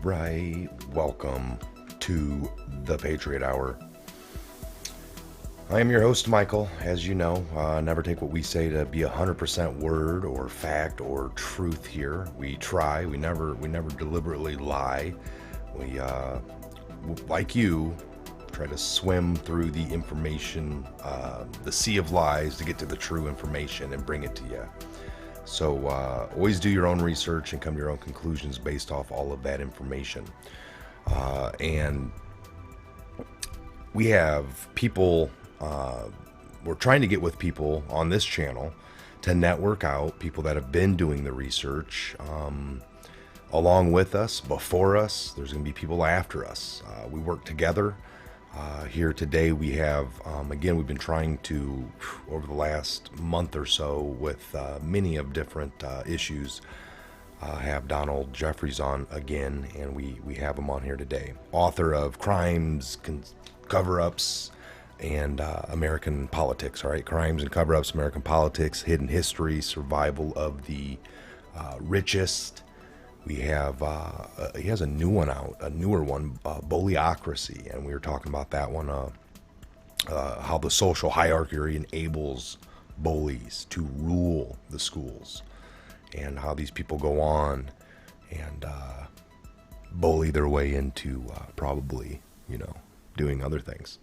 right. Welcome to the Patriot Hour. I am your host, Michael. As you know, never take what we say to be 100% word or fact or truth here. We try. We never deliberately lie. We, like you, try to swim through the information, the sea of lies to get to the true information and bring it to you. So always do your own research and come to your own conclusions based off all of that information. And we have people, we're trying to get with people on this channel to network out, people that have been doing the research along with us, before us. There's going to be people after us. We work together. Here today we have, again, we've been trying to, over the last month or so with many of different issues, have Donald Jeffries on again, and we have him on here today. Author of Crimes, Cover-Ups, and American Politics, all right? Crimes and Cover-Ups, American Politics, Hidden History, Survival of the Richest. We have, he has a new one out, a newer one, Bullyocracy, and we were talking about that one, how the social hierarchy enables bullies to rule the schools, and how these people go on and bully their way into probably, doing other things.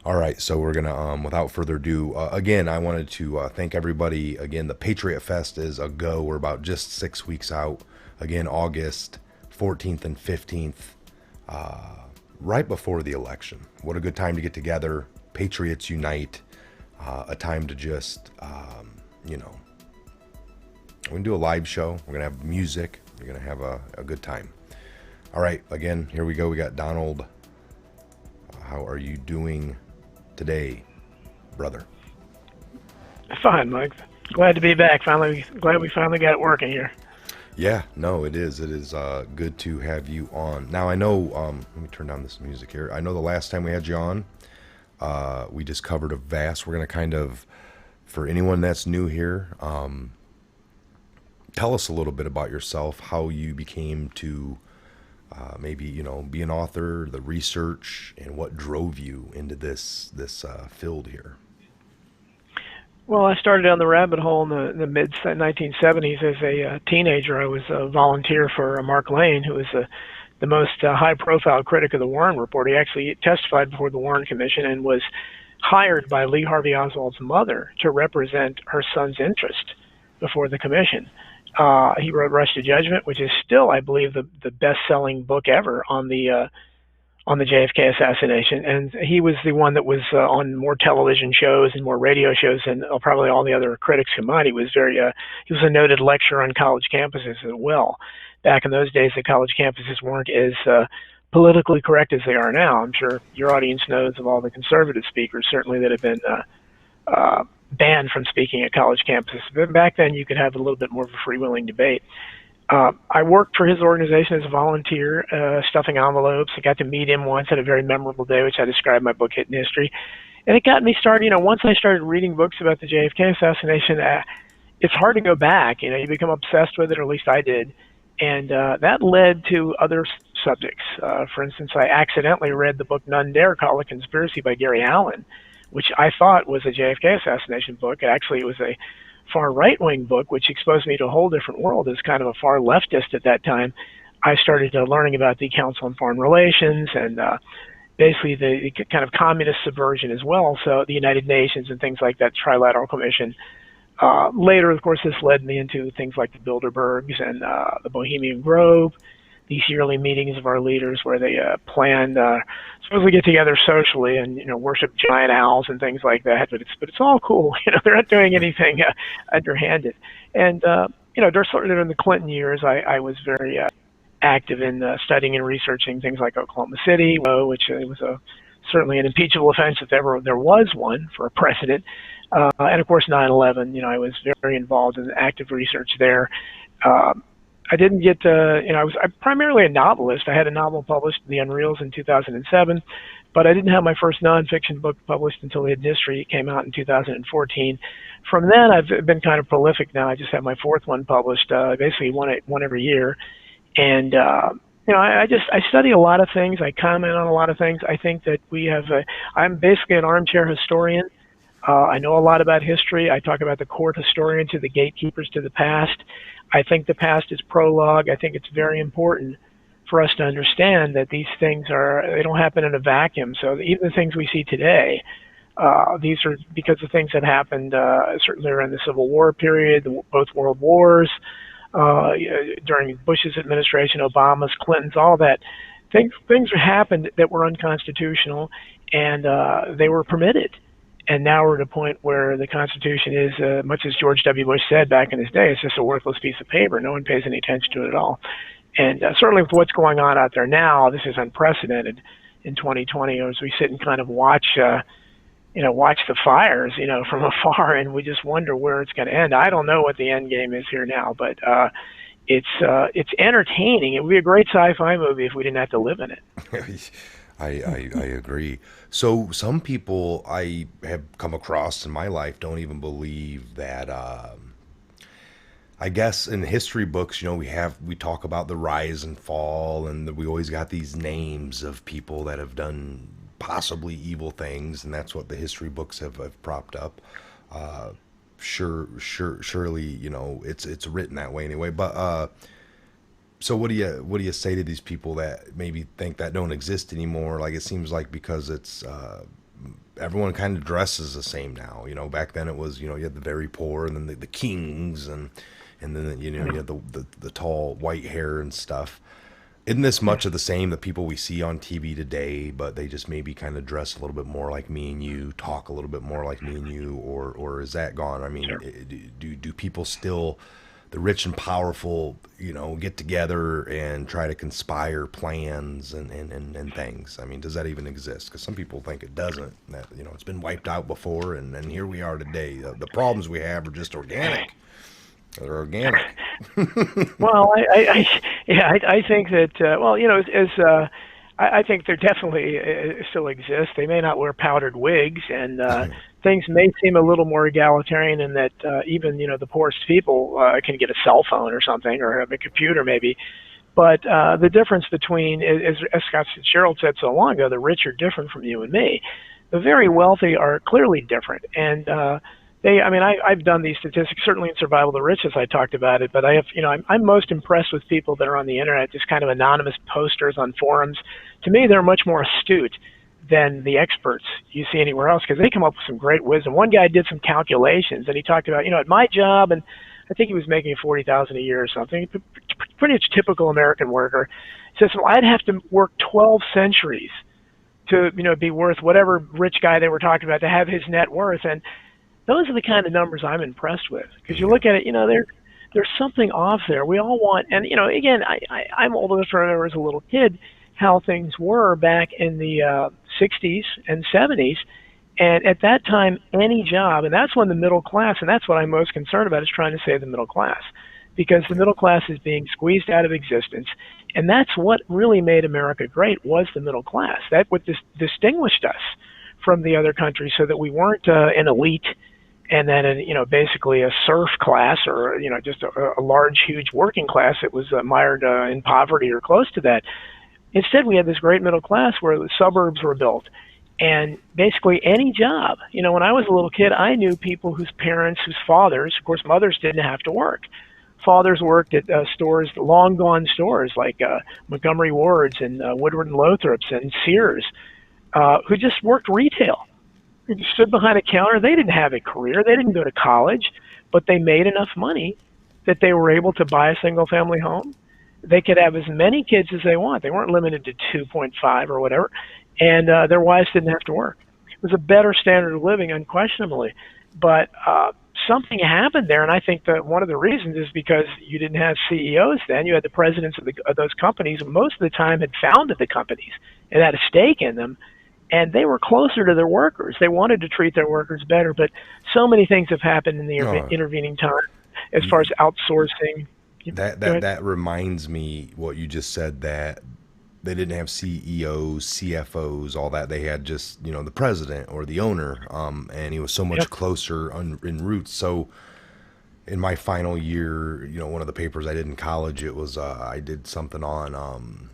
All right, so we're gonna, without further ado, again, I wanted to thank everybody. Again, the Patriot Fest is a go. We're about just 6 weeks out. Again, August 14th and 15th, right before the election. What a good time to get together. Patriots unite. A time to just, we're gonna do a live show. We're gonna have music. We're gonna have a good time. All right, again, here we go. We got Donald. How are you doing today, brother? Fine, Mike. Glad to be back. Glad we finally got it working here. Yeah, no, it is. It is good to have you on. Now, I know, let me turn down this music here. I know the last time we had you on, we just covered a vast, we're going to kind of, for anyone that's new here, tell us a little bit about yourself, how you became to maybe, be an author, the research, and what drove you into this field here. Well, I started down the rabbit hole in the mid 1970s as a teenager. I was a volunteer for Mark Lane, who was the most high-profile critic of the Warren Report. He actually testified before the Warren Commission and was hired by Lee Harvey Oswald's mother to represent her son's interest before the commission. He wrote Rush to Judgment, which is still, I believe, the best-selling book ever on the JFK assassination. And he was the one that was on more television shows and more radio shows than probably all the other critics combined. He was he was a noted lecturer on college campuses as well. Back in those days, the college campuses weren't as politically correct as they are now. I'm sure your audience knows of all the conservative speakers, certainly, that have been banned from speaking at college campuses. But back then, you could have a little bit more of a freewheeling debate. I worked for his organization as a volunteer, stuffing envelopes. I got to meet him once at a very memorable day, which I describe in my book, Hidden History. And it got me started. Once I started reading books about the JFK assassination, it's hard to go back. You become obsessed with it, or at least I did. And that led to other subjects. For instance, I accidentally read the book None Dare Call a Conspiracy by Gary Allen, which I thought was a JFK assassination book. Actually, it was a far right-wing book, which exposed me to a whole different world. As kind of a far leftist at that time, I started learning about the Council on Foreign Relations and basically the kind of communist subversion as well, so the United Nations and things like that, Trilateral Commission. Later, of course, this led me into things like the Bilderbergs and the Bohemian Grove, these yearly meetings of our leaders where they planned supposedly get together socially and worship giant owls and things like that. But it's all cool. They're not doing anything underhanded. And during the Clinton years, I was very active in studying and researching things like Oklahoma City, which was certainly an impeachable offense if ever there was one for a president. And of course 9/11. I was very involved in active research there. I didn't get I'm primarily a novelist. I had a novel published, The Unreals, in 2007, but I didn't have my first nonfiction book published until Hidden History. It came out in 2014. From then, I've been kind of prolific now. I just have my fourth one published, basically one every year. And I study a lot of things. I comment on a lot of things. I think that we have. I'm basically an armchair historian. I know a lot about history. I talk about the court historian to the gatekeepers to the past. I think the past is prologue. I think it's very important for us to understand that these things they don't happen in a vacuum. So even the things we see today, these are because of things that happened certainly during the Civil War period, both world wars, during Bush's administration, Obama's, Clinton's, all that. Things happened that were unconstitutional, and they were permitted. And now we're at a point where the Constitution is, much as George W. Bush said back in his day, it's just a worthless piece of paper. No one pays any attention to it at all. And certainly with what's going on out there now, this is unprecedented in 2020 as we sit and kind of watch the fires, from afar, and we just wonder where it's going to end. I don't know what the end game is here now, but it's entertaining. It would be a great sci-fi movie if we didn't have to live in it. I agree. So some people I have come across in my life don't even believe that. I guess in history books, we talk about the rise and fall, and we always got these names of people that have done possibly evil things, and that's what the history books have propped up. Surely, it's written that way anyway. But so what do you say to these people that maybe think that don't exist anymore? Like, it seems like because it's everyone kind of dresses the same now. Back then it was, you had the very poor, and then the kings, and then you had the tall white hair and stuff. Isn't this much of the same, the people we see on TV today, but they just maybe kind of dress a little bit more like me and you, talk a little bit more like me and you, or is that gone? I mean, Sure. do people still, the rich and powerful, get together and try to conspire plans and things? I mean, does that even exist? Because some people think it doesn't. That it's been wiped out before, and here we are today. The problems we have are just organic. They're organic. Well, I think that I think there definitely still exists. They may not wear powdered wigs, and things may seem a little more egalitarian in that even the poorest people can get a cell phone or something, or have a computer maybe. But the difference between, as Scott Fitzgerald said so long ago, the rich are different from you and me. The very wealthy are clearly different, and I've done these statistics, certainly in Survival of the Richest, I talked about it, but I'm most impressed with people that are on the internet, just kind of anonymous posters on forums. To me, they're much more astute than the experts you see anywhere else, because they come up with some great wisdom. One guy did some calculations, and he talked about, at my job, and I think he was making $40,000 a year or something, pretty much typical American worker. He says, well, I'd have to work 12 centuries to, be worth whatever rich guy they were talking about, to have his net worth. And those are the kind of numbers I'm impressed with, because you look at it, there's something off there. We all want, and again, I'm old enough to remember as a little kid how things were back in the 60s and 70s, and at that time, any job, and that's when the middle class, and that's what I'm most concerned about, is trying to save the middle class, because the middle class is being squeezed out of existence, and that's what really made America great, was the middle class. That what distinguished us from the other countries, so that we weren't an elite and then basically a serf class, or just a large, huge working class that was mired in poverty or close to that. Instead, we had this great middle class where the suburbs were built, and basically any job. When I was a little kid, I knew people whose parents, whose fathers, of course, mothers didn't have to work. Fathers worked at stores, long gone stores like Montgomery Ward's and Woodward and Lothrop's and Sears, who just worked retail. They stood behind a counter. They didn't have a career. They didn't go to college, but they made enough money that they were able to buy a single-family home. They could have as many kids as they want. They weren't limited to 2.5 or whatever, and their wives didn't have to work. It was a better standard of living, unquestionably, but something happened there, and I think that one of the reasons is because you didn't have CEOs then. You had the presidents of those companies, who most of the time had founded the companies and had a stake in them, and they were closer to their workers. They wanted to treat their workers better, but so many things have happened in the intervening time as far as outsourcing. That reminds me what you just said, that they didn't have CEOs, CFOs, all that. They had just, the president or the owner, and he was so much closer in roots. So in my final year, one of the papers I did in college, it was I did something on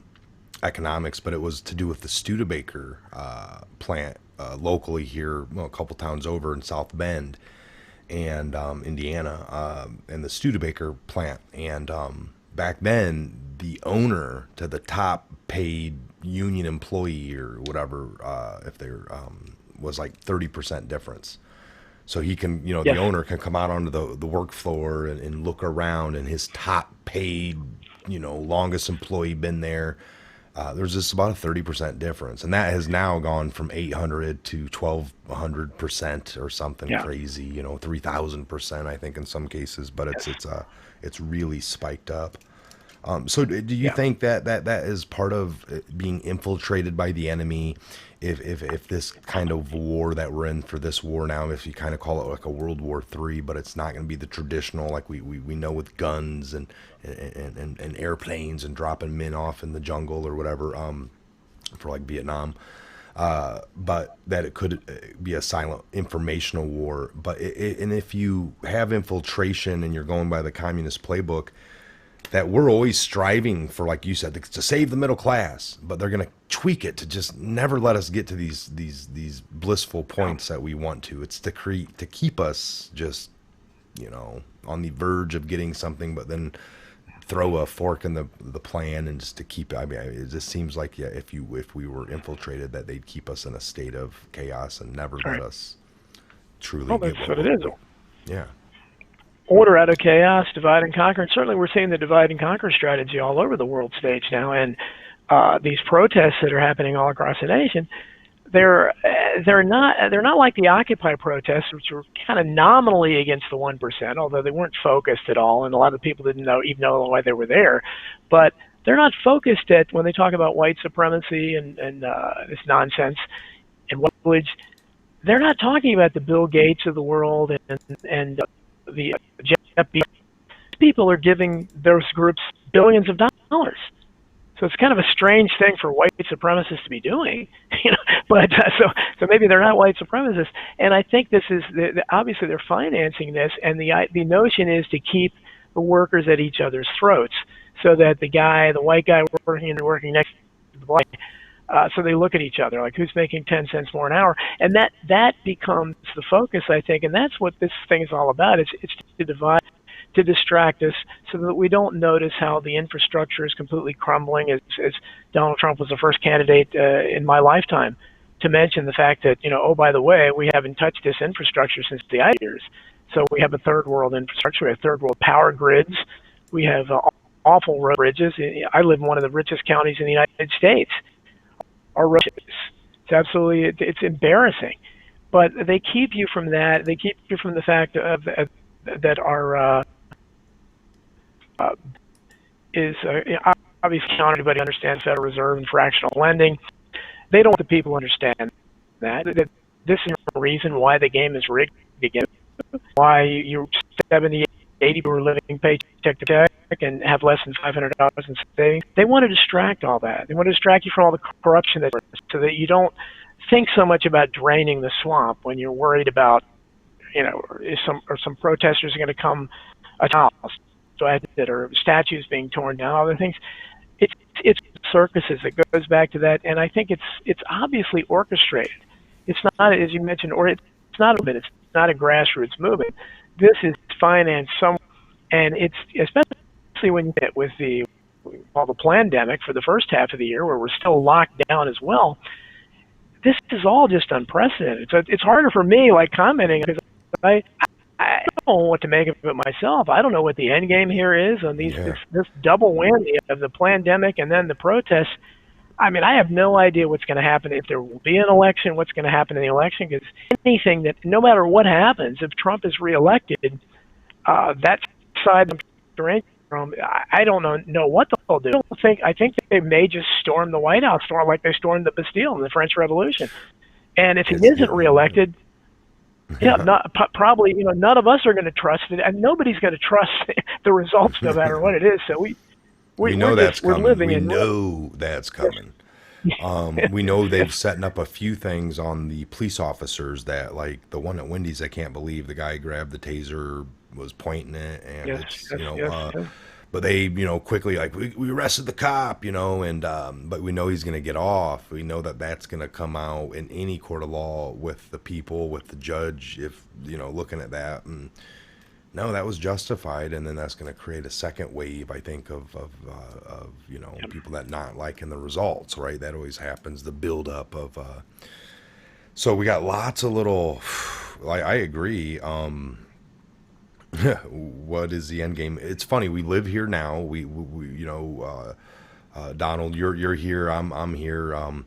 economics, but it was to do with the Studebaker plant locally here, a couple towns over in South Bend and Indiana, and the Studebaker plant. And back then, the owner to the top paid union employee or whatever, if they're was like 30% difference. So he can, Yes. the owner can come out onto the work floor and look around, and his top paid, longest employee been there. There's just about a 30% difference. And that has now gone from 800 to 1200% or something Yeah. crazy, 3000%, I think in some cases, but it's really spiked up. So do you Yeah. think that is part of being infiltrated by the enemy? If this kind of war that we're in for this war now, if you kind of call it like a World War III, but it's not going to be the traditional like we know with guns and airplanes and dropping men off in the jungle or whatever, for like Vietnam, but that it could be a silent informational war. But and if you have infiltration and you're going by the communist playbook, that we're always striving for, like you said, to save the middle class, but they're going to tweak it to just never let us get to these blissful points that we want to. It's to keep us just, on the verge of getting something, but then throw a fork in the plan and just to keep it. I mean, it just seems like, yeah, if we were infiltrated, that they'd keep us in a state of chaos and never let us truly Well, get that's what it is. Yeah. Order out of chaos, divide and conquer. And certainly we're seeing the divide and conquer strategy all over the world stage now. And these protests that are happening all across the nation, they're not like the Occupy protests, which were kind of nominally against the 1%, although they weren't focused at all, and a lot of people didn't even know why they were there. But they're not focused at, when they talk about white supremacy and this nonsense and what village, they're not talking about the Bill Gates of the world and the Jeff Bezos. People are giving those groups billions of dollars. So it's kind of a strange thing for white supremacists to be doing, But so maybe they're not white supremacists, and I think this is obviously they're financing this, and the notion is to keep the workers at each other's throats, so that the white guy working next to the black. So they look at each other like, who's making 10 cents more an hour, and that becomes the focus, I think, and that's what this thing is all about. It's to divide, to distract us, so that we don't notice how the infrastructure is completely crumbling. As Donald Trump was the first candidate in my lifetime to mention the fact that, oh, by the way, we haven't touched this infrastructure since the years. So we have a third world infrastructure, we have third world power grids, we have awful road bridges. I live in one of the richest counties in the United States. Our roads, it's embarrassing, but they keep you from that. They keep you from the fact that our is obviously everybody understands Federal Reserve and fractional lending. They don't want the people to understand that this is the reason why the game is rigged again. Why you 70, 80 people are living paycheck to paycheck and have less than $500 in savings. They want to distract all that. They want to distract you from all the corruption so that you don't think so much about draining the swamp when you're worried about, is some protesters are going to come a house, or statues being torn down, other things. It's circuses. It goes back to that, and I think it's obviously orchestrated. It's not, as you mentioned, or it's not a movement. It's not a grassroots movement. This is financed and it's especially when you get with the pandemic for the first half of the year, where we're still locked down as well. This is all just unprecedented. So it's harder for me, like, commenting, because I don't know what to make of it myself. I don't know what the end game here is on this double whammy of the pandemic and then the protests. I mean, I have no idea what's going to happen, if there will be an election, what's going to happen in the election, because anything that, no matter what happens, if Trump is reelected, that side from, I don't know what they'll do. I think they may just storm the White House, like they stormed the Bastille in the French Revolution. And if he isn't reelected, probably, none of us are going to trust it, and nobody's going to trust the results no matter what it is. So we know that's coming. We know that's coming. We know they've setting up a few things on the police officers that, like the one at Wendy's, I can't believe the guy grabbed the taser, was pointing it, and Yes, it's, yes, yes, yes. but they, quickly, like, we arrested the cop, and, but we know he's going to get off. We know that that's going to come out in any court of law with the people, with the judge, if, looking at that. And no, that was justified. And then that's going to create a second wave, I think, of people that not liking the results, right? That always happens, the buildup of, so we got lots of little, I agree. What is the end game? It's funny. We live here now. We Donald, you're here. I'm here.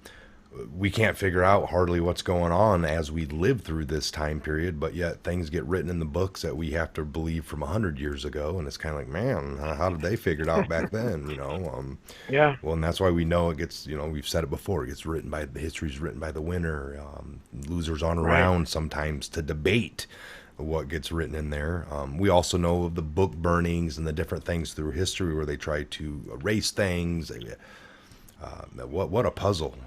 We can't figure out hardly what's going on as we live through this time period, but yet things get written in the books that we have to believe from 100 years ago, and it's kind of like, man, how did they figure it out back then? Yeah. Well, and that's why we know it gets. We've said it before. It gets written by the history's written by the winner. Losers aren't around sometimes to debate what gets written in there. We also know of the book burnings and the different things through history where they try to erase things. What a puzzle,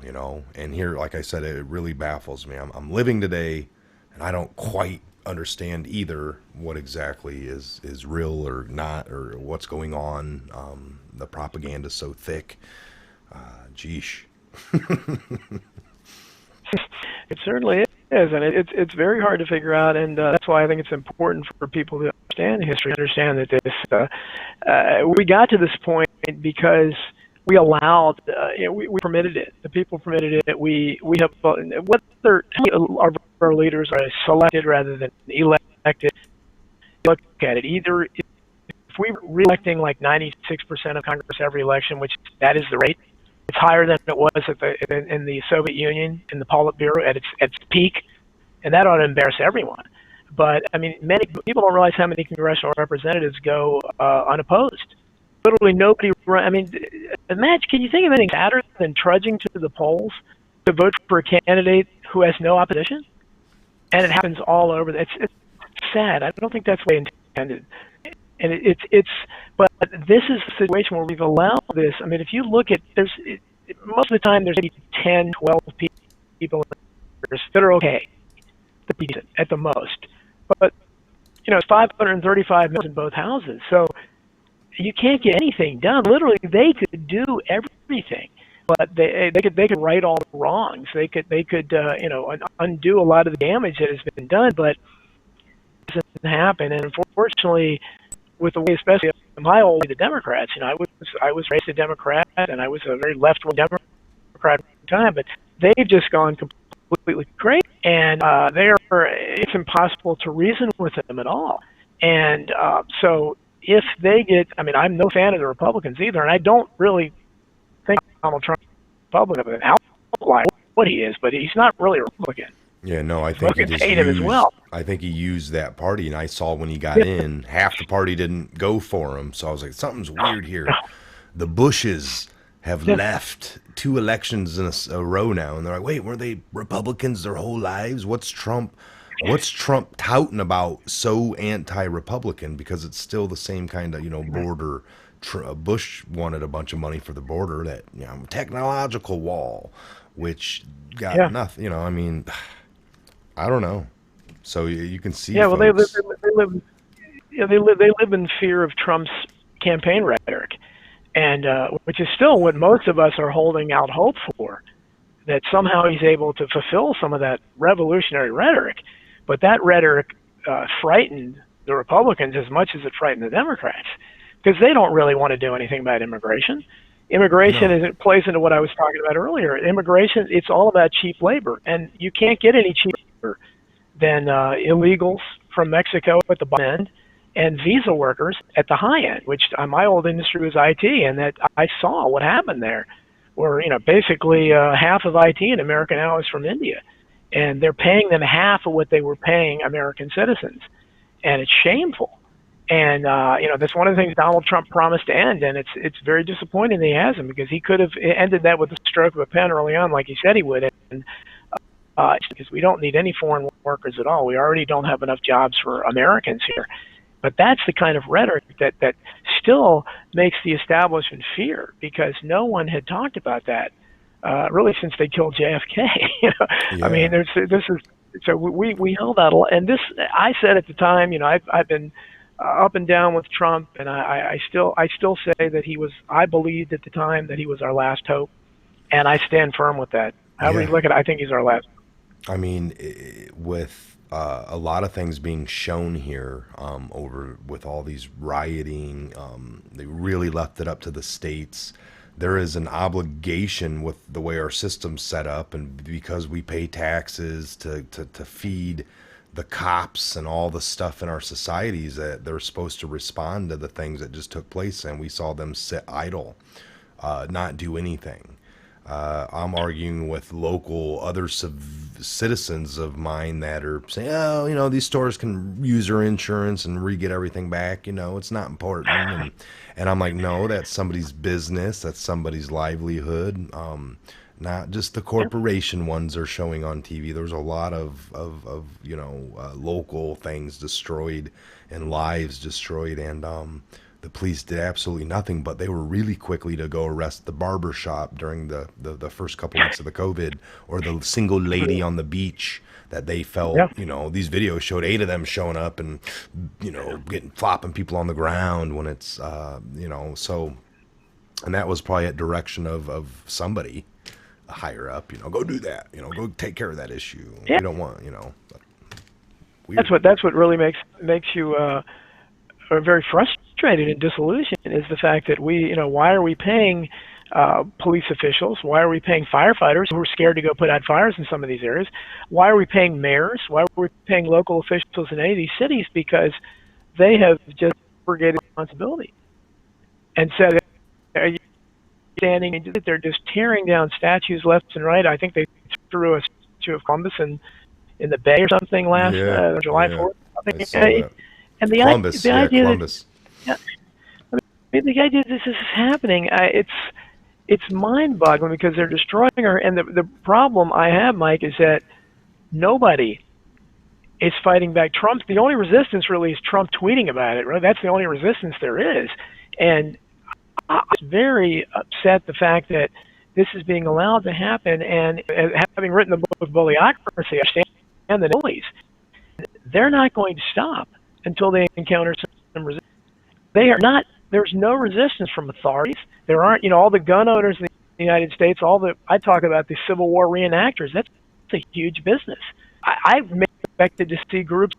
And here, like I said, it really baffles me. I'm living today, and I don't quite understand either what exactly is real or not, or what's going on. The propaganda's so thick. Geesh. It certainly is, and it's very hard to figure out, and that's why I think it's important for people to understand history, understand that this we got to this point because we allowed, we permitted it. The people permitted it. We have whether our leaders are selected rather than elected. Look at it. Either if we were reelecting like 96% of Congress every election, which that is the rate. It's higher than it was in the Soviet Union, in the Politburo at its peak, and that ought to embarrass everyone. But I mean, many people don't realize how many congressional representatives go unopposed. Literally nobody. I mean, imagine. Can you think of anything sadder than trudging to the polls to vote for a candidate who has no opposition? And it happens all over. It's sad. I don't think that's the way intended. And but this is the situation where we've allowed this. I mean, if you look at, most of the time there's maybe 10, 12 people that are okay, at the most. But, it's 535 members in both houses. So you can't get anything done. Literally, they could do everything. But they could right all the wrongs. They could undo a lot of the damage that has been done, but it doesn't happen. And unfortunately, with the way, especially the Democrats, I was raised a Democrat, and I was a very left-wing Democrat at the time, but they've just gone completely crazy, and it's impossible to reason with them at all. And so if they get, I mean, I'm no fan of the Republicans either, and I don't really think Donald Trump is a Republican, an outlier, what he is, but he's not really a Republican. Yeah, no, I think I think he used that party, and I saw when he got in, half the party didn't go for him. So I was like, something's weird here. The Bushes have left 2 elections in a row now, and they're like, wait, were they Republicans their whole lives? What's Trump touting about so anti-Republican? Because it's still the same kind of border. Bush wanted a bunch of money for the border, that technological wall, which got nothing. I mean, I don't know. So you can see. Yeah, well, they live in fear of Trump's campaign rhetoric, and which is still what most of us are holding out hope for, that somehow he's able to fulfill some of that revolutionary rhetoric. But that rhetoric frightened the Republicans as much as it frightened the Democrats, because they don't really want to do anything about immigration. It plays into what I was talking about earlier. Immigration, it's all about cheap labor, and you can't get any cheaper than illegals from Mexico at the bottom end and visa workers at the high end, which my old industry was IT, and that I saw what happened there, where basically half of IT in America now is from India, and they're paying them half of what they were paying American citizens, and it's shameful. And that's one of the things Donald Trump promised to end, and it's very disappointing that he hasn't, because he could have ended that with a stroke of a pen early on, like he said he would. And because we don't need any foreign workers at all, we already don't have enough jobs for Americans here. But that's the kind of rhetoric that still makes the establishment fear, because no one had talked about that really since they killed JFK. You know, I mean, Yeah. this is so we held out a lot, and this I said at the time. You know, I've been up and down with Trump, and I still say that he was. I believed at the time that he was our last hope, and I stand firm with that. However you Yeah. look at it, I think he's our last. I mean, with a lot of things being shown here over with all these rioting, they really left it up to the states. There is an obligation with the way our system's set up, and because we pay taxes to feed the cops and all the stuff in our societies, that they're supposed to respond to the things that just took place, and we saw them sit idle, not do anything. I'm arguing with local other citizens of mine that are saying, oh, you know, these stores can use their insurance and re-get everything back. You know, it's not important. And I'm like, no, that's somebody's business. That's somebody's livelihood. Not just the Yeah. corporation ones are showing on TV. There's a lot of you know, local things destroyed and lives destroyed. And the police did absolutely nothing, but they were really quickly to go arrest the barber shop during the first couple weeks of the COVID, or the single lady on the beach that they felt, Yeah. you know, these videos showed 8 of them showing up and, you know, getting flopping people on the ground when it's, you know, so, and that was probably at direction of somebody higher up, you know, go do that, you know, go take care of that issue. Yeah. We don't want, you know, weird. That's what really makes you very frustrated and disillusioned is the fact that you know, why are we paying police officials? Why are we paying firefighters who are scared to go put out fires in some of these areas? Why are we paying mayors? Why are we paying local officials in any of these cities? Because they have just abrogated responsibility and said, are you standing and they're just tearing down statues left and right. I think they threw a statue of Columbus in the Bay or something last Yeah, July yeah, 4th. I saw that. And Columbus, the yeah, idea that Columbus. yeah, I mean, the idea that this is happening, it's mind-boggling because they're destroying her. And the problem I have, Mike, is that nobody is fighting back. The only resistance really is Trump tweeting about it. Right? That's the only resistance there is. And I was very upset the fact that this is being allowed to happen. And having written the book Bullyocracy, I understand the bullies. They're not going to stop until they encounter some resistance. They are not. There's no resistance from authorities. There aren't, you know, all the gun owners in the United States. I talk about the Civil War reenactors. That's a huge business. I expected to see groups,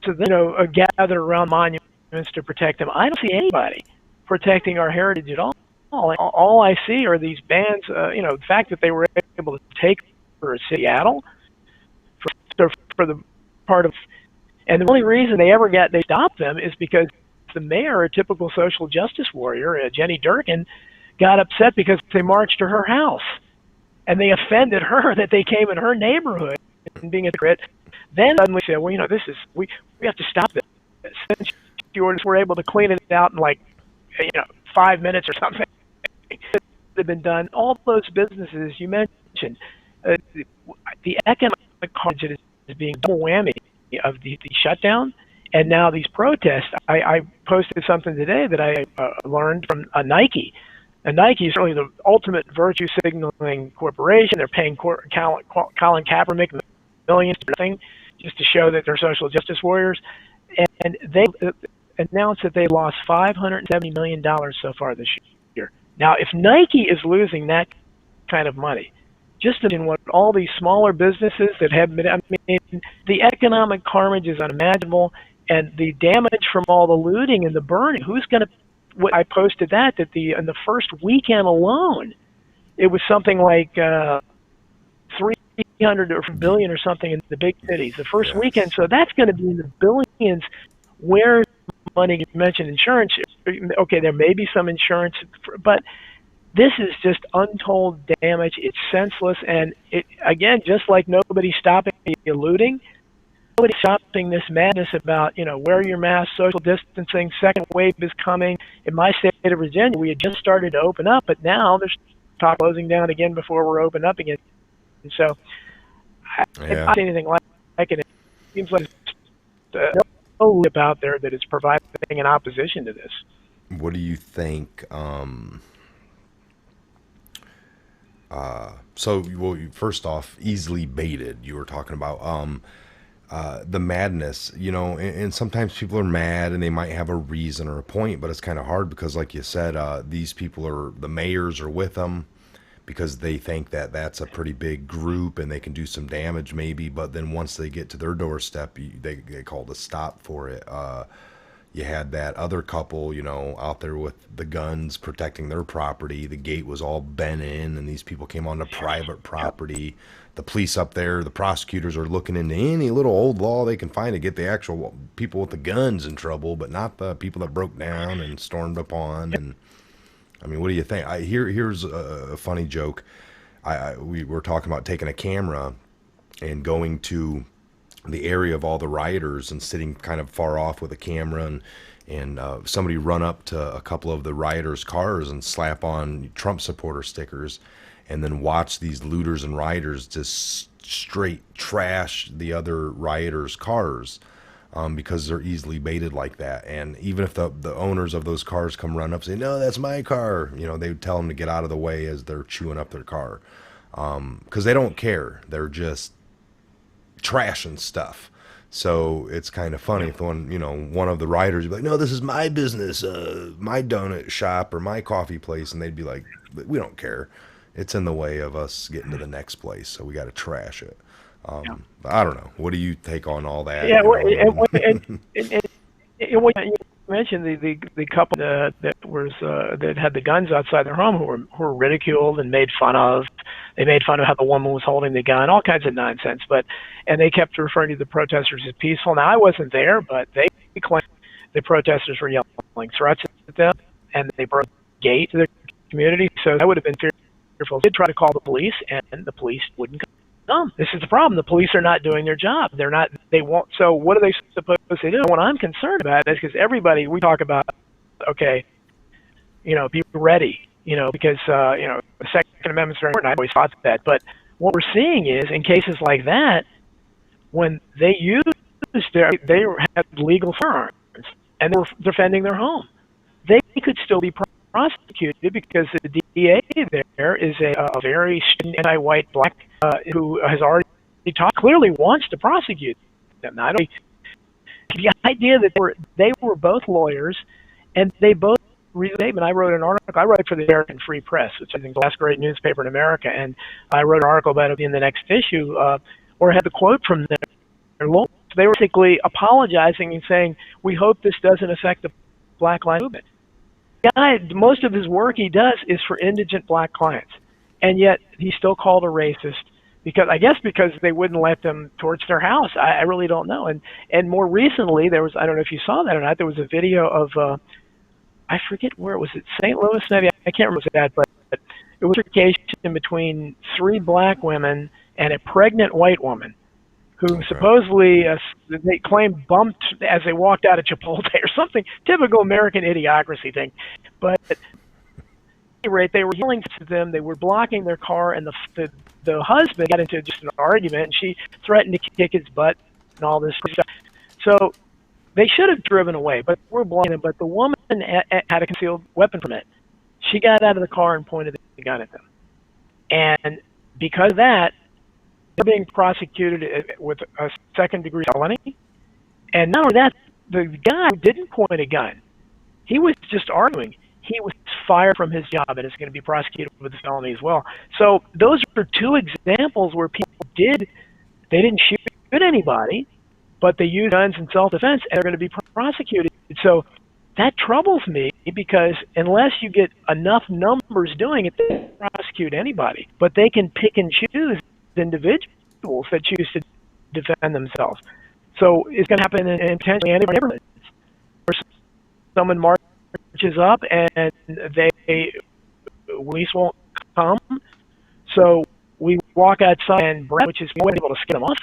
you know, gather around monuments to protect them. I don't see anybody protecting our heritage at all. All I see are these bands. You know, the fact that they were able to take for Seattle for the part of, and the only reason they stopped them is because the mayor, a typical social justice warrior, Jenny Durkin, got upset because they marched to her house, and they offended her that they came in her neighborhood and being a hypocrite. Then suddenly said, well, you know, we have to stop this. Since you were able to clean it out in like, you know, 5 minutes or something, have been done. All those businesses you mentioned, the economic carnage is being double whammy of the shutdown. And now these protests, I posted something today that I learned from Nike. And Nike is really the ultimate virtue signaling corporation. They're paying Colin Kaepernick millions for nothing just to show that they're social justice warriors. And they announced that they lost $570 million so far this year. Now, if Nike is losing that kind of money, just in what all these smaller businesses that have been, I mean, the economic carnage is unimaginable. And the damage from all the looting and the burning, who's going to, I posted that in the first weekend alone, it was something like 300 or billion or something in the big cities. The first weekend, so that's going to be in the billions. Where's money? You mentioned insurance. Okay, there may be some insurance, but this is just untold damage. It's senseless. And it, again, just like nobody's stopping the looting, nobody's stopping this madness about, you know, wear your mask, social distancing, second wave is coming. In my state of Virginia, we had just started to open up, but now there's talk closing down again before we're open up again. And so if I see anything like it, it seems like there's no lip out there that is providing an opposition to this. What do you think? So, well, first off, easily baited. You were talking about the madness, and sometimes people are mad and they might have a reason or a point, but it's kind of hard because, like you said, these people the mayors are with them because they think that that's a pretty big group and they can do some damage maybe, but then once they get to their doorstep, they call a stop for it. You had that other couple, out there with the guns protecting their property. The gate was all bent in, and these people came onto private property. The police up there, the prosecutors are looking into any little old law they can find to get the actual people with the guns in trouble, but not the people that broke down and stormed upon. And I mean, what do you think? Here's a funny joke. We were talking about taking a camera and going to the area of all the rioters and sitting kind of far off with a camera, and somebody run up to a couple of the rioters' cars and slap on Trump supporter stickers, and then watch these looters and rioters just straight trash the other rioters' cars, because they're easily baited like that. And even if the owners of those cars come run up and say, "No, that's my car," they would tell them to get out of the way as they're chewing up their car, because they don't care. They're just trashing stuff. So it's kind of funny if one of the riders would be like, "No, this is my business, my donut shop or my coffee place," and they'd be like, "We don't care. It's in the way of us getting to the next place, so we got to trash it." I don't know. What do you take on all that? Yeah, when you mentioned the couple that had the guns outside their home who were ridiculed and made fun of. They made fun of how the woman was holding the gun, all kinds of nonsense. And they kept referring to the protesters as peaceful. Now I wasn't there, but they claimed the protesters were yelling threats at them, and they broke the gate to the community. So I would have been fearful. They did try to call the police, and the police wouldn't come. This is the problem. The police are not doing their job. They won't. So what are they supposed to do? What I'm concerned about is because we talk about, okay, be ready, because, the Second Amendment's very important. I always thought that. But what we're seeing is in cases like that, when they they had legal firearms and they were defending their home, they could still be prosecuted because the DA there is a very anti-white black who has already clearly wants to prosecute them. Now, the idea that they were both lawyers and they both statement. I wrote an article. I write for the American Free Press, which I think is the last great newspaper in America, and I wrote an article about it in the next issue, where I had the quote from their lawyers. They were basically apologizing and saying, "We hope this doesn't affect the Black Lives Movement." The guy, most of his work he does is for indigent black clients, and yet he's still called a racist because they wouldn't let them torch their house. I really don't know. And more recently, I don't know if you saw that or not. There was a video of I forget where it was. St. Louis, maybe. I can't remember that, but it was a case between 3 black women and a pregnant white woman who supposedly they claimed bumped as they walked out of Chipotle or something. Typical American idiocracy thing. But at any rate, they were yelling to them. They were blocking their car, and the husband got into just an argument, and she threatened to kick his butt and all this stuff. So they should have driven away, but we're blinded. But the woman had a concealed weapon permit. She got out of the car and pointed the gun at them. And because of that, they're being prosecuted with a second-degree felony. And not only that, the guy didn't point a gun. He was just arguing. He was fired from his job and is going to be prosecuted with a felony as well. So those are 2 examples where people they didn't shoot anybody, but they use guns in self-defense, and they're going to be prosecuted. So that troubles me because unless you get enough numbers doing it, they can't prosecute anybody. But they can pick and choose individuals that choose to defend themselves. So it's going to happen in potentially any neighborhood where someone marches up and police won't come. So we walk outside and which is able to scare them off.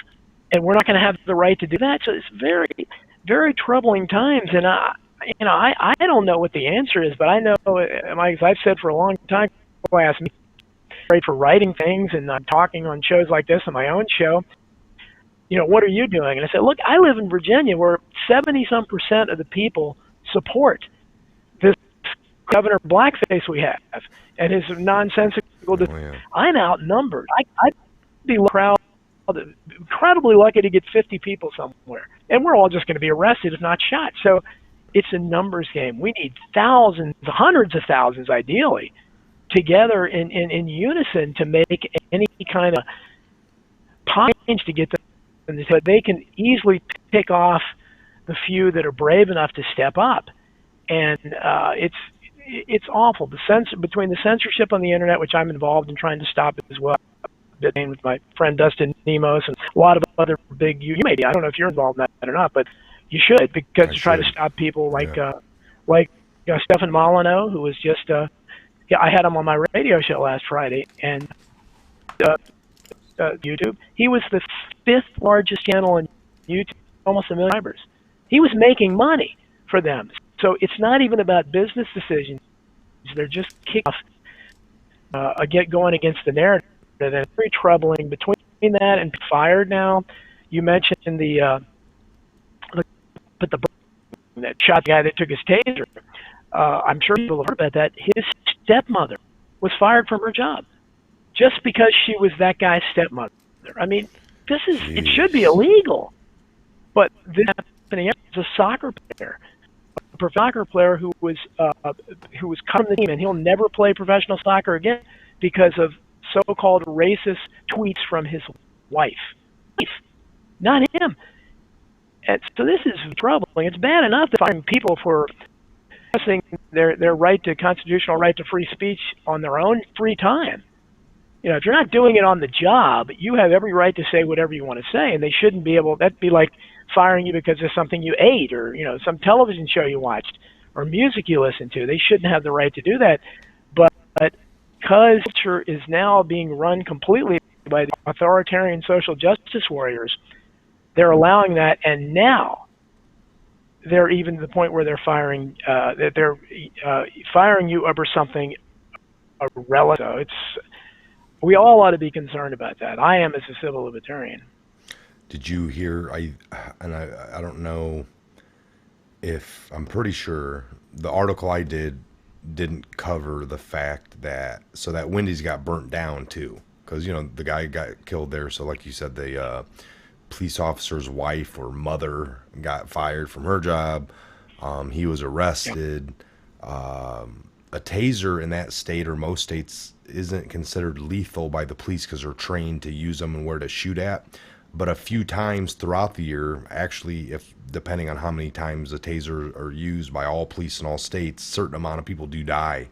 And we're not going to have the right to do that. So it's very, very troubling times. And I don't know what the answer is, but I know, as I've said for a long time, people ask me for writing things, and I'm talking on shows like this on my own show. What are you doing? And I said, look, I live in Virginia where 70-some% of the people support this Governor Blackface we have, and his nonsensical. Oh, yeah. I'm outnumbered. I'd be proud, incredibly lucky to get 50 people somewhere, and we're all just going to be arrested if not shot. So it's a numbers game. We need thousands, hundreds of thousands, ideally, together in unison to make any kind of change to get them. But they can easily pick off the few that are brave enough to step up, and it's awful. Between the censorship on the internet, which I'm involved in trying to stop as well, with my friend Dustin Nemos and a lot of other big you maybe I don't know if you're involved in that or not, but you should, because to try to stop people like Stefan Molyneux, who was just I had him on my radio show last Friday, and YouTube. He was the 5th largest channel on YouTube, almost 1 million subscribers. He was making money for them. So it's not even about business decisions. They're just kicked off, going against the narrative. And it's very troubling. Between that and fired now, you mentioned that shot the guy that took his taser. I'm sure people have heard about that. His stepmother was fired from her job just because she was that guy's stepmother. I mean, it should be illegal. But this happening is a soccer player. A soccer player who was cut from the team, and he'll never play professional soccer again because of so-called racist tweets from his wife, not him. And so this is troubling. It's bad enough to find people for expressing their constitutional right to free speech on their own free time. You know, if you're not doing it on the job, you have every right to say whatever you want to say, and they shouldn't be able. That'd be like firing you because of something you ate, or some television show you watched, or music you listened to. They shouldn't have the right to do that. But because culture is now being run completely by the authoritarian social justice warriors, they're allowing that, and now they're even to the point where they're firing you over something irrelevant. We all ought to be concerned about that. I am, as a civil libertarian. Did you hear? I don't know if I'm pretty sure the article I didn't cover the fact that Wendy's got burnt down too, because the guy got killed there. So like you said, the police officer's wife or mother got fired from her job. He was arrested. A taser in that state, or most states, isn't considered lethal by the police because they're trained to use them and where to shoot at. But a few times throughout the year, actually, if depending on how many times the taser are used by all police in all states, a certain amount of people do die,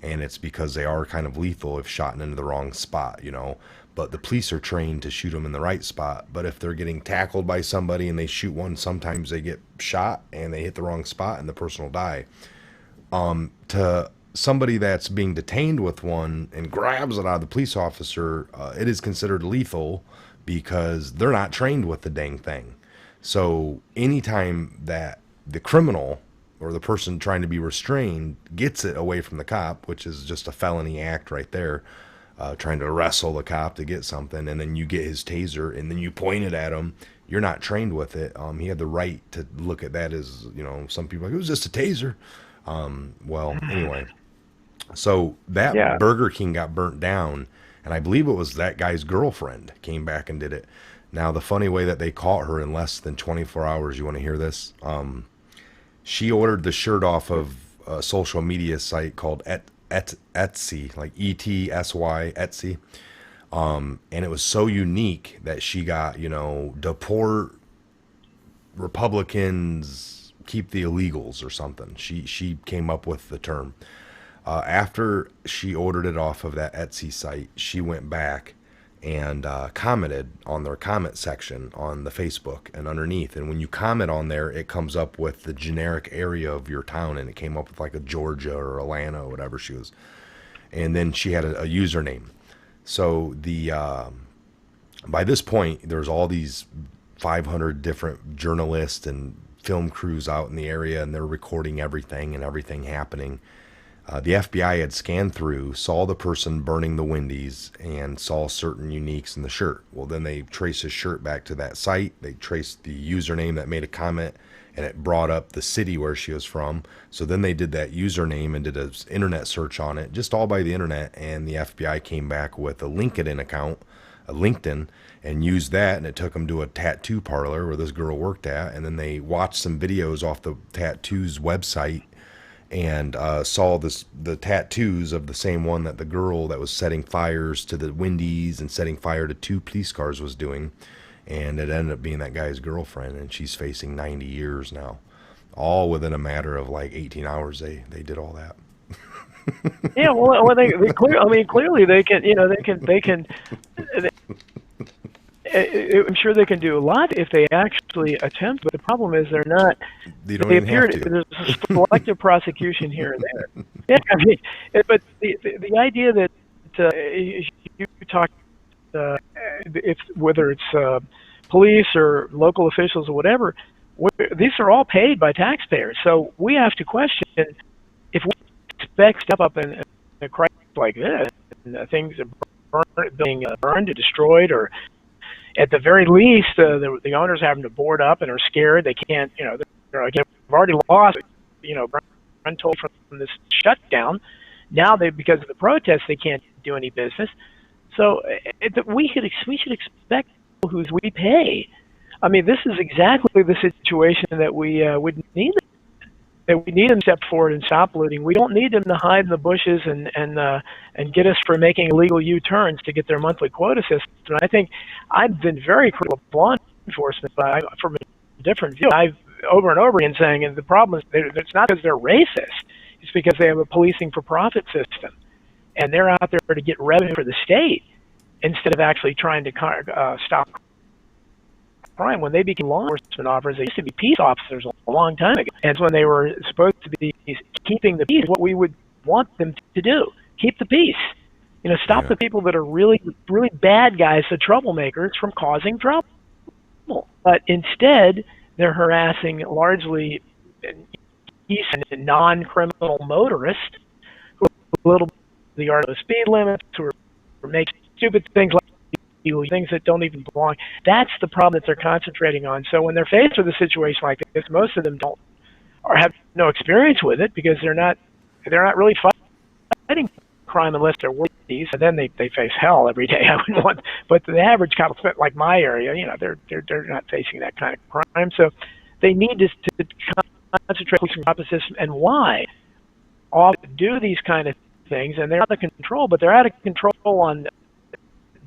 and it's because they are kind of lethal if shot into the wrong spot, But the police are trained to shoot them in the right spot. But if they're getting tackled by somebody and they shoot one, sometimes they get shot and they hit the wrong spot and the person will die. To somebody that's being detained with one and grabs it out of the police officer, it is considered lethal because they're not trained with the dang thing. So anytime that the criminal or the person trying to be restrained gets it away from the cop, which is just a felony act right there, trying to wrestle the cop to get something, and then you get his taser and then you point it at him, you're not trained with it. He had the right to look at that as, some people are like, it was just a taser. Anyway, so that Burger King got burnt down, and I believe it was that guy's girlfriend came back and did it. Now, the funny way that they caught her in less than 24 hours, you want to hear this? She ordered the shirt off of a social media site called Etsy, like E-T-S-Y, Etsy. And it was so unique that she got, deport Republicans, keep the illegals or something. She came up with the term. After she ordered it off of that Etsy site, she went back and commented on their comment section on the Facebook and underneath. And when you comment on there, it comes up with the generic area of your town, and it came up with like a Georgia or Atlanta or whatever she was. And then she had a username. So by this point, there's all these 500 different journalists and film crews out in the area, and they're recording everything and everything happening. The FBI had scanned through, saw the person burning the Wendy's, and saw certain uniques in the shirt. Well, then they traced his shirt back to that site. They traced the username that made a comment, and it brought up the city where she was from. So then they did that username and did an internet search on it, just all by the internet. And the FBI came back with a LinkedIn account, a LinkedIn, and used that. And it took them to a tattoo parlor where this girl worked at. And then they watched some videos off the tattoo's website and saw the tattoos of the same one that the girl that was setting fires to the Wendy's and setting fire to 2 police cars was doing. And it ended up being that guy's girlfriend, and she's facing 90 years now. All within a matter of like 18 hours, they did all that. Yeah, well, clearly they can, they can. I'm sure they can do a lot if they actually attempt, but the problem is they're not. They don't even have to. There's a selective prosecution here and there. Yeah, I mean, but the idea that you talk, if whether it's police or local officials or whatever, these are all paid by taxpayers. So we have to question if we expect step up in a crisis like this, and things are being burned or destroyed, or at the very least, the owners having to board up and are scared. They can't, they're like, they've already lost, rental from this shutdown. Now because of the protests, they can't do any business. So we should expect people who we pay. I mean, this is exactly the situation that we would need. That we need them to step forward and stop looting. We don't need them to hide in the bushes and get us for making illegal U-turns to get their monthly quota system. And I think I've been very critical of law enforcement, but from a different view. I've over and over again saying, and the problem is it's not because they're racist. It's because they have a policing for profit system, and they're out there to get revenue for the state instead of actually trying to stop crime. When they became law enforcement officers, they used to be peace officers a long time ago. And when they were supposed to be keeping the peace, what we would want them to do, keep the peace. Stop the people that are really, really bad guys, the troublemakers, from causing trouble. But instead, they're harassing largely non-criminal motorists who are a little the art of the speed limits, who are making stupid things like things that don't even belong. That's the problem that they're concentrating on. So when they're faced with a situation like this, most of them don't or have no experience with it because they're not really fighting crime unless they're worthies, and then they face hell every day. I wouldn't want, but the average cop, like my area, they're not facing that kind of crime. So they need to concentrate on the profit system and why often do these kind of things, and they're out of control, but they're out of control on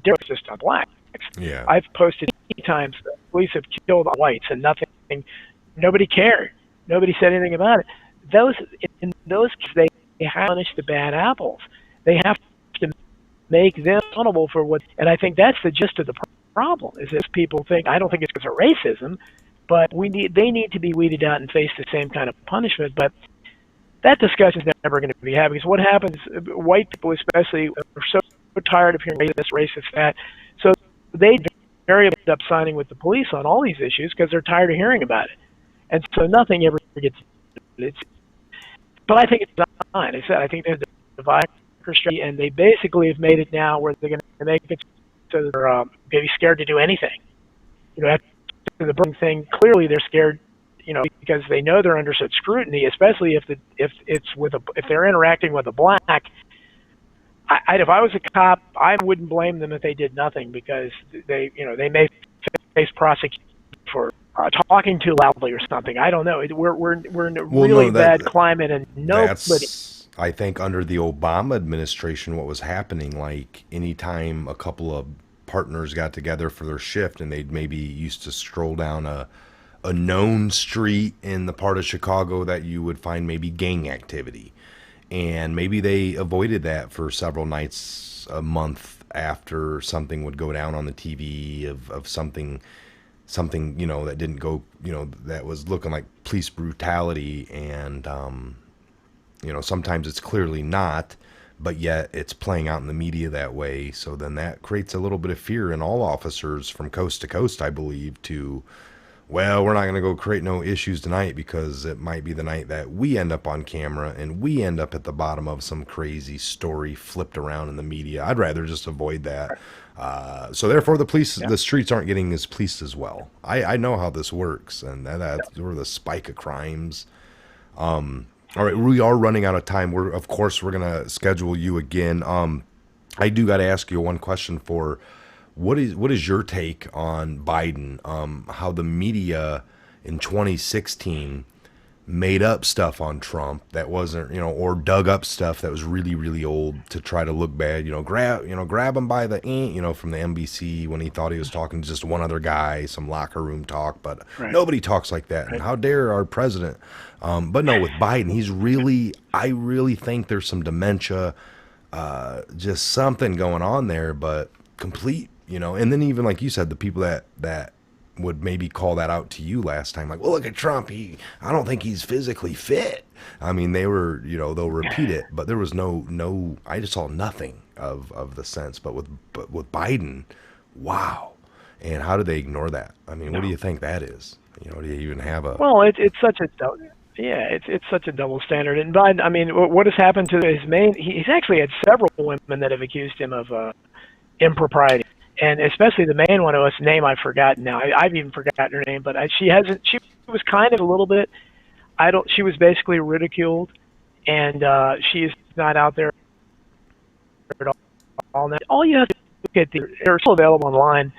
just on blacks. Yeah. I've posted many times that police have killed whites and nobody cared. Nobody said anything about it. In those cases, they have to punish the bad apples. They have to make them accountable for what, and I think that's the gist of the problem, is that people think, I don't think it's because of racism, but they need to be weeded out and face the same kind of punishment. But that discussion is never going to be had, because what happens, white people especially are so tired of hearing racist, that, so they very up signing with the police on all these issues because they're tired of hearing about it, and so nothing ever gets. But I think it's fine. I think there's a divide, and they basically have made it now where they're going to make it so that they're going to be scared to do anything. After the burning thing, clearly they're scared. Because they know they're under such scrutiny, especially if they're interacting with a black. If I was a cop, I wouldn't blame them if they did nothing, because they may face prosecution for talking too loudly or something. I don't know. We're in a really bad climate, and nobody. I think under the Obama administration, what was happening, like anytime a couple of partners got together for their shift, and they'd maybe used to stroll down a known street in the part of Chicago that you would find maybe gang activity. And maybe they avoided that for several nights a month after something would go down on the TV of something, that didn't go, that was looking like police brutality. And, sometimes it's clearly not, but yet it's playing out in the media that way. So then that creates a little bit of fear in all officers from coast to coast, I believe, to well, we're not going to go create no issues tonight because it might be the night that we end up on camera and we end up at the bottom of some crazy story flipped around in the media. I'd rather just avoid that. So therefore, the streets aren't getting as policed as well. I know how this works, and that's where the spike of crimes. All right, we are running out of time. Of course, we're going to schedule you again. I do got to ask you one question for. What is your take on Biden? How the media in 2016 made up stuff on Trump that wasn't, or dug up stuff that was really, really old to try to look bad. Grab him by the from the NBC when he thought he was talking to just one other guy, some locker room talk, but nobody talks like that. And how dare our president? But no, with Biden, I really think there's some dementia, just something going on there, but complete. And then even like you said, the people that would maybe call that out to you last time, like, well, look at Trump. I don't think he's physically fit. I mean, they were, they'll repeat it, but there was no, I just saw nothing of the sense. But with Biden, wow. And how do they ignore that? I mean, what do you think that is? Do you even have a? Well, it's such a it's such a double standard. And Biden, I mean, what has happened to his main? He's actually had several women that have accused him of impropriety. And especially the main one, whose name I've forgotten now. I've even forgotten her name, but she was kind of a little bit. She was basically ridiculed, and she is not out there at all. Now, all you have to look at they're still available online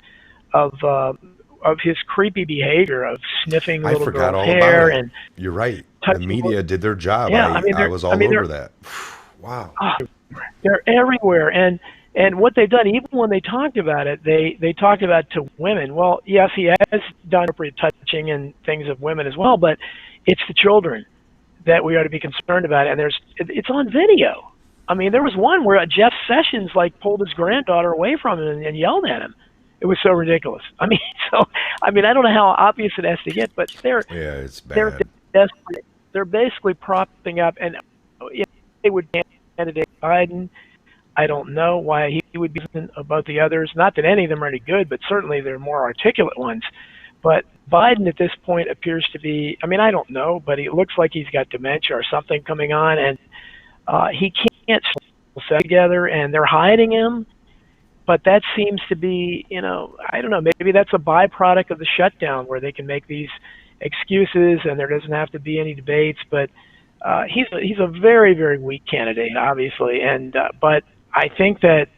of his creepy behavior of sniffing little girls' hair and. You're right. The media did their job. Yeah, I was all over that. Wow. They're everywhere, and what they've done, even when they talked about it, they talked about it to women. Well, yes, he has done appropriate touching and things of women as well, but it's the children that we ought to be concerned about. And it's on video. I mean, there was one where Jeff Sessions pulled his granddaughter away from him and yelled at him. It was so ridiculous. I mean, I don't know how obvious it has to get, but it's bad. They're basically propping up, and they would candidate Biden. I don't know why he would be above the others. Not that any of them are any good, but certainly they're more articulate ones. But Biden at this point appears to be, I don't know, but it looks like he's got dementia or something coming on, and he can't set together, and they're hiding him. But that seems to be, I don't know, maybe that's a byproduct of the shutdown where they can make these excuses and there doesn't have to be any debates. But he's a very, very weak candidate, obviously, and but I think that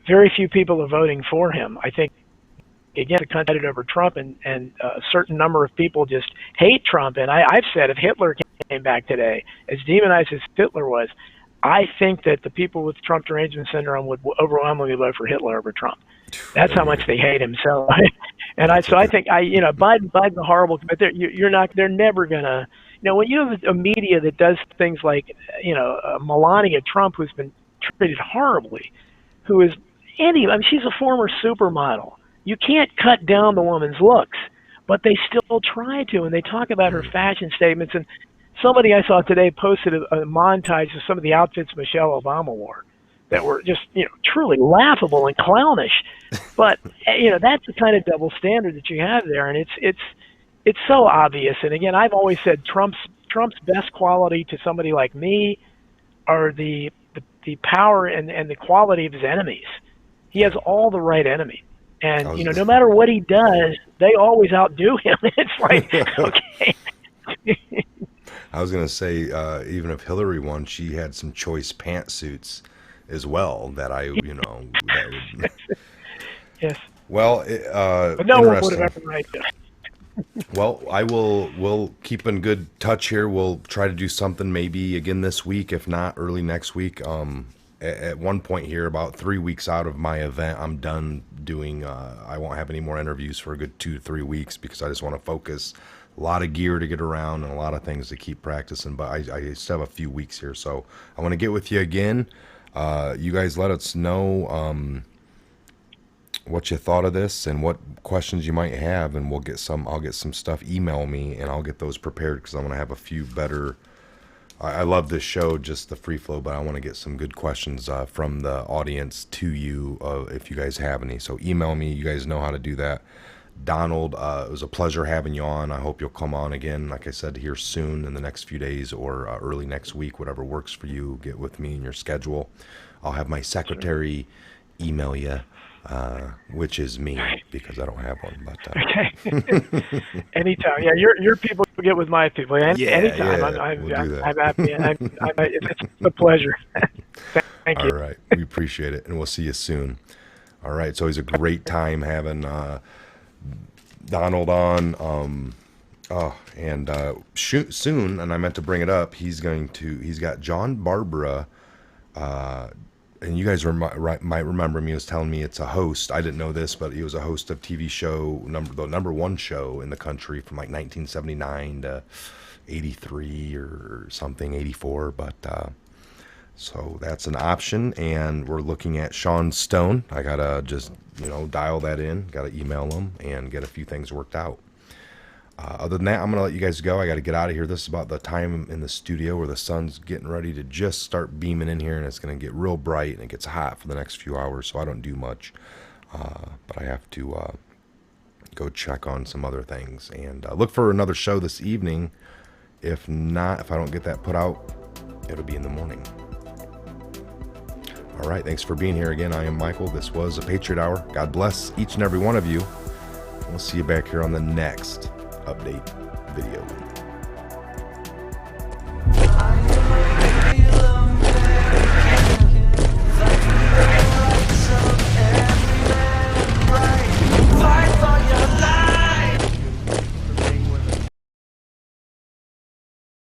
very few people are voting for him. I think, again, the contended over Trump, and a certain number of people just hate Trump. And I've said if Hitler came back today, as demonized as Hitler was, I think that the people with Trump derangement syndrome would overwhelmingly vote for Hitler over Trump. That's how much they hate him. So, I think Biden's a horrible, but they're never gonna. When you have a media that does things like, Melania Trump, who's been treated horribly, who is she's a former supermodel. You can't cut down the woman's looks, but they still try to, and they talk about her fashion statements. And somebody I saw today posted a montage of some of the outfits Michelle Obama wore that were just, truly laughable and clownish. But, that's the kind of double standard that you have there, and it's so obvious. And again, I've always said Trump's best quality to somebody like me are the power and the quality of his enemies. He has all the right enemies. And, no matter what he does, they always outdo him. It's like, okay. I was going to say, even if Hillary won, she had some choice pantsuits as well that that would... Yes. Well, but no one would have ever right. Well, we'll keep in good touch here. We'll try to do something maybe again this week, if not early next week. At one point here, about 3 weeks out of my event, I'm done doing, I won't have any more interviews for a good 2 to 3 weeks because I just want to focus. A lot of gear to get around and a lot of things to keep practicing, but I still have a few weeks here. So I want to get with you again. You guys let us know what you thought of this and what questions you might have, and I'll get some stuff. Email me and I'll get those prepared because I want to have a few better. I love this show, just the free flow, but I want to get some good questions from the audience to you if you guys have any. So email me. You guys know how to do that. Donald, it was a pleasure having you on. I hope you'll come on again, like I said, here soon in the next few days or early next week, whatever works for you. Get with me in your schedule. I'll have my secretary email you, which is me because I don't have one. But Okay. Anytime. Yeah, your people get with my people. Anytime. We'll do that. I'm happy. It's a pleasure. Thank All you. right, we appreciate it, and we'll see you soon. All right, it's always a great time having Donald on. Soon, and I meant to bring it up. He's got John Barbara, and you guys might remember him. He was telling me it's a host. I didn't know this, but he was a host of TV show the number one show in the country from like 1979 to 83 or something, 84. But so that's an option, and we're looking at Sean Stone. I gotta just dial that in. Gotta email him and get a few things worked out. Other than that, I'm going to let you guys go. I got to get out of here. This is about the time in the studio where the sun's getting ready to just start beaming in here, and it's going to get real bright, and it gets hot for the next few hours, so I don't do much. But I have to go check on some other things. And look for another show this evening. If not, if I don't get that put out, it'll be in the morning. All right, thanks for being here again. I am Michael. This was a Patriot Hour. God bless each and every one of you. We'll see you back here on the next update video.